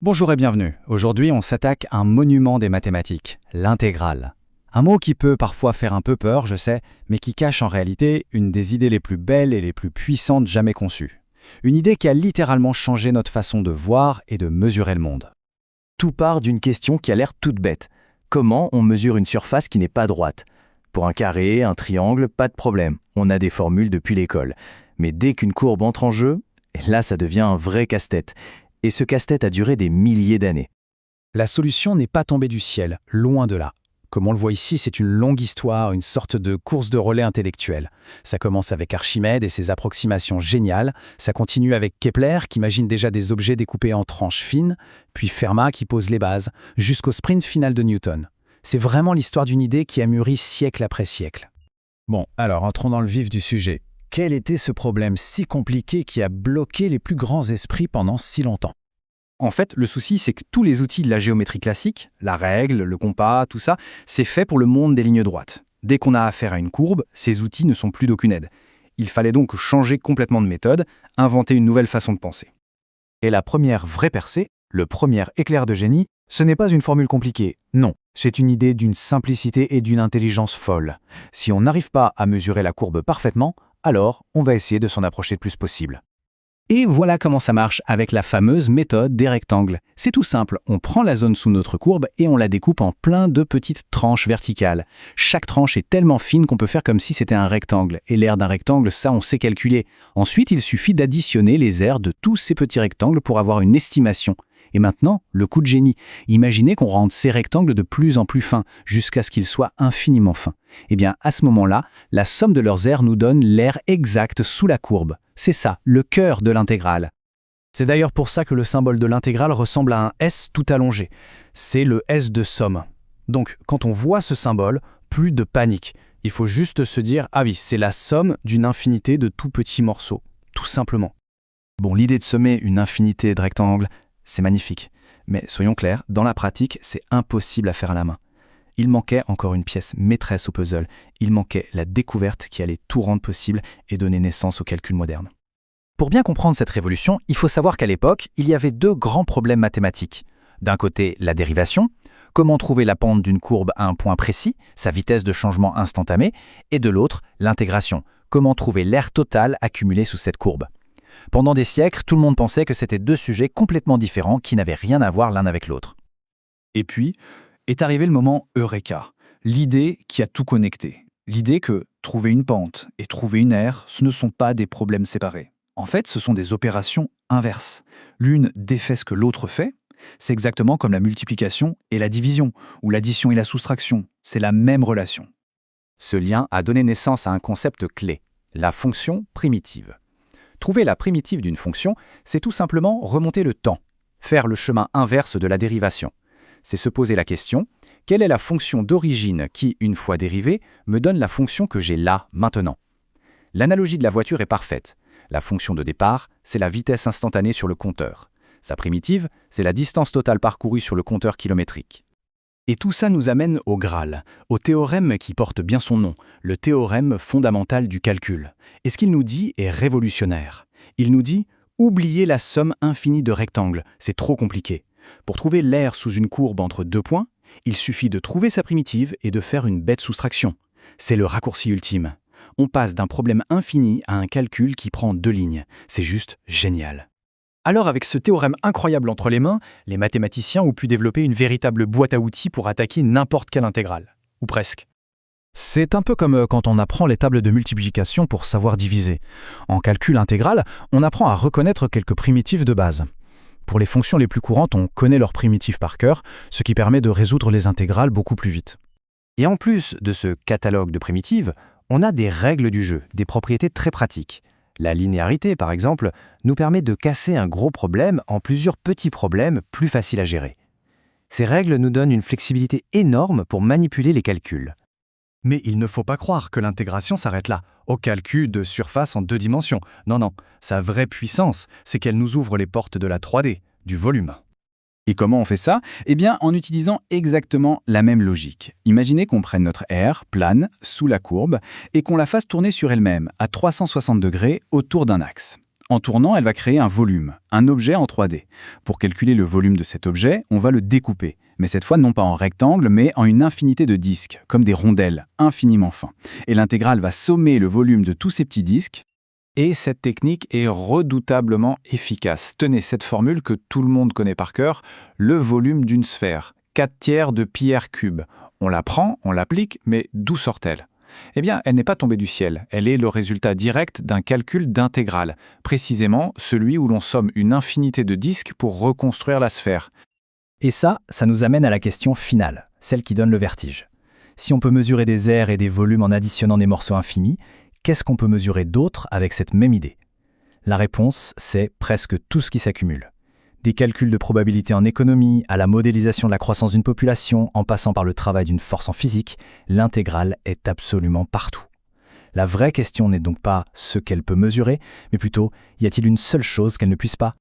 Bonjour et bienvenue. Aujourd'hui, on s'attaque à un monument des mathématiques, l'intégrale. Un mot qui peut parfois faire un peu peur, je sais, mais qui cache en réalité une des idées les plus belles et les plus puissantes jamais conçues. Une idée qui a littéralement changé notre façon de voir et de mesurer le monde. Tout part d'une question qui a l'air toute bête. Comment on mesure une surface qui n'est pas droite? Pour un carré, un triangle, pas de problème. On a des formules depuis l'école. Mais dès qu'une courbe entre en jeu, là ça devient un vrai casse-tête. Et ce casse-tête a duré des milliers d'années. La solution n'est pas tombée du ciel, loin de là. Comme on le voit ici, c'est une longue histoire, une sorte de course de relais intellectuelle. Ça commence avec Archimède et ses approximations géniales, ça continue avec Kepler qui imagine déjà des objets découpés en tranches fines, puis Fermat qui pose les bases, jusqu'au sprint final de Newton. C'est vraiment l'histoire d'une idée qui a mûri siècle après siècle. Bon, alors entrons dans le vif du sujet. Quel était ce problème si compliqué qui a bloqué les plus grands esprits pendant si longtemps? En fait, le souci, c'est que tous les outils de la géométrie classique, la règle, le compas, tout ça, c'est fait pour le monde des lignes droites. Dès qu'on a affaire à une courbe, ces outils ne sont plus d'aucune aide. Il fallait donc changer complètement de méthode, inventer une nouvelle façon de penser. Et la première vraie percée, le premier éclair de génie, ce n'est pas une formule compliquée, non, c'est une idée d'une simplicité et d'une intelligence folle. Si on n'arrive pas à mesurer la courbe parfaitement, alors on va essayer de s'en approcher le plus possible. Et voilà comment ça marche avec la fameuse méthode des rectangles. C'est tout simple, on prend la zone sous notre courbe et on la découpe en plein de petites tranches verticales. Chaque tranche est tellement fine qu'on peut faire comme si c'était un rectangle. Et l'aire d'un rectangle, ça on sait calculer. Ensuite, il suffit d'additionner les aires de tous ces petits rectangles pour avoir une estimation. Et maintenant, le coup de génie. Imaginez qu'on rende ces rectangles de plus en plus fins, jusqu'à ce qu'ils soient infiniment fins. Eh bien, à ce moment-là, la somme de leurs aires nous donne l'aire exacte sous la courbe. C'est ça, le cœur de l'intégrale. C'est d'ailleurs pour ça que le symbole de l'intégrale ressemble à un S tout allongé. C'est le S de somme. Donc, quand on voit ce symbole, plus de panique. Il faut juste se dire « Ah oui, c'est la somme d'une infinité de tout petits morceaux. » Tout simplement. Bon, l'idée de sommer une infinité de rectangles, c'est magnifique. Mais soyons clairs, dans la pratique, c'est impossible à faire à la main. Il manquait encore une pièce maîtresse au puzzle. Il manquait la découverte qui allait tout rendre possible et donner naissance au calcul moderne. Pour bien comprendre cette révolution, il faut savoir qu'à l'époque, il y avait deux grands problèmes mathématiques. D'un côté, la dérivation, comment trouver la pente d'une courbe à un point précis, sa vitesse de changement instantanée, et de l'autre, l'intégration, comment trouver l'aire totale accumulée sous cette courbe. Pendant des siècles, tout le monde pensait que c'était deux sujets complètement différents qui n'avaient rien à voir l'un avec l'autre. Et puis, est arrivé le moment Eureka, l'idée qui a tout connecté. L'idée que trouver une pente et trouver une aire, ce ne sont pas des problèmes séparés. En fait, ce sont des opérations inverses. L'une défait ce que l'autre fait. C'est exactement comme la multiplication et la division, ou l'addition et la soustraction. C'est la même relation. Ce lien a donné naissance à un concept clé, la fonction primitive. Trouver la primitive d'une fonction, c'est tout simplement remonter le temps, faire le chemin inverse de la dérivation. C'est se poser la question, quelle est la fonction d'origine qui, une fois dérivée, me donne la fonction que j'ai là, maintenant? L'analogie de la voiture est parfaite. La fonction de départ, c'est la vitesse instantanée sur le compteur. Sa primitive, c'est la distance totale parcourue sur le compteur kilométrique. Et tout ça nous amène au Graal, au théorème qui porte bien son nom, le théorème fondamental du calcul. Et ce qu'il nous dit est révolutionnaire. Il nous dit « Oubliez la somme infinie de rectangles, c'est trop compliqué. Pour trouver l'aire sous une courbe entre deux points, il suffit de trouver sa primitive et de faire une bête soustraction. C'est le raccourci ultime. On passe d'un problème infini à un calcul qui prend deux lignes. C'est juste génial. » Alors avec ce théorème incroyable entre les mains, les mathématiciens ont pu développer une véritable boîte à outils pour attaquer n'importe quelle intégrale. Ou presque. C'est un peu comme quand on apprend les tables de multiplication pour savoir diviser. En calcul intégral, on apprend à reconnaître quelques primitives de base. Pour les fonctions les plus courantes, on connaît leurs primitives par cœur, ce qui permet de résoudre les intégrales beaucoup plus vite. Et en plus de ce catalogue de primitives, on a des règles du jeu, des propriétés très pratiques. La linéarité, par exemple, nous permet de casser un gros problème en plusieurs petits problèmes plus faciles à gérer. Ces règles nous donnent une flexibilité énorme pour manipuler les calculs. Mais il ne faut pas croire que l'intégration s'arrête là, au calcul de surface en 2 dimensions. Non, non, sa vraie puissance, c'est qu'elle nous ouvre les portes de la 3D, du volume. Et comment on fait ça? Eh bien, en utilisant exactement la même logique. Imaginez qu'on prenne notre aire plane sous la courbe et qu'on la fasse tourner sur elle-même à 360 degrés autour d'un axe. En tournant, elle va créer un volume, un objet en 3D. Pour calculer le volume de cet objet, on va le découper. Mais cette fois, non pas en rectangle, mais en une infinité de disques, comme des rondelles, infiniment fins. Et l'intégrale va sommer le volume de tous ces petits disques. Et cette technique est redoutablement efficace. Tenez cette formule que tout le monde connaît par cœur, le volume d'une sphère, 4/3 de pi r cube. On la prend, on l'applique, mais d'où sort-elle ? Eh bien, elle n'est pas tombée du ciel, elle est le résultat direct d'un calcul d'intégrale, précisément celui où l'on somme une infinité de disques pour reconstruire la sphère. Et ça nous amène à la question finale, celle qui donne le vertige. Si on peut mesurer des aires et des volumes en additionnant des morceaux infinis, qu'est-ce qu'on peut mesurer d'autre avec cette même idée ? La réponse, c'est presque tout ce qui s'accumule. Des calculs de probabilité en économie, à la modélisation de la croissance d'une population, en passant par le travail d'une force en physique, l'intégrale est absolument partout. La vraie question n'est donc pas ce qu'elle peut mesurer, mais plutôt, y a-t-il une seule chose qu'elle ne puisse pas ?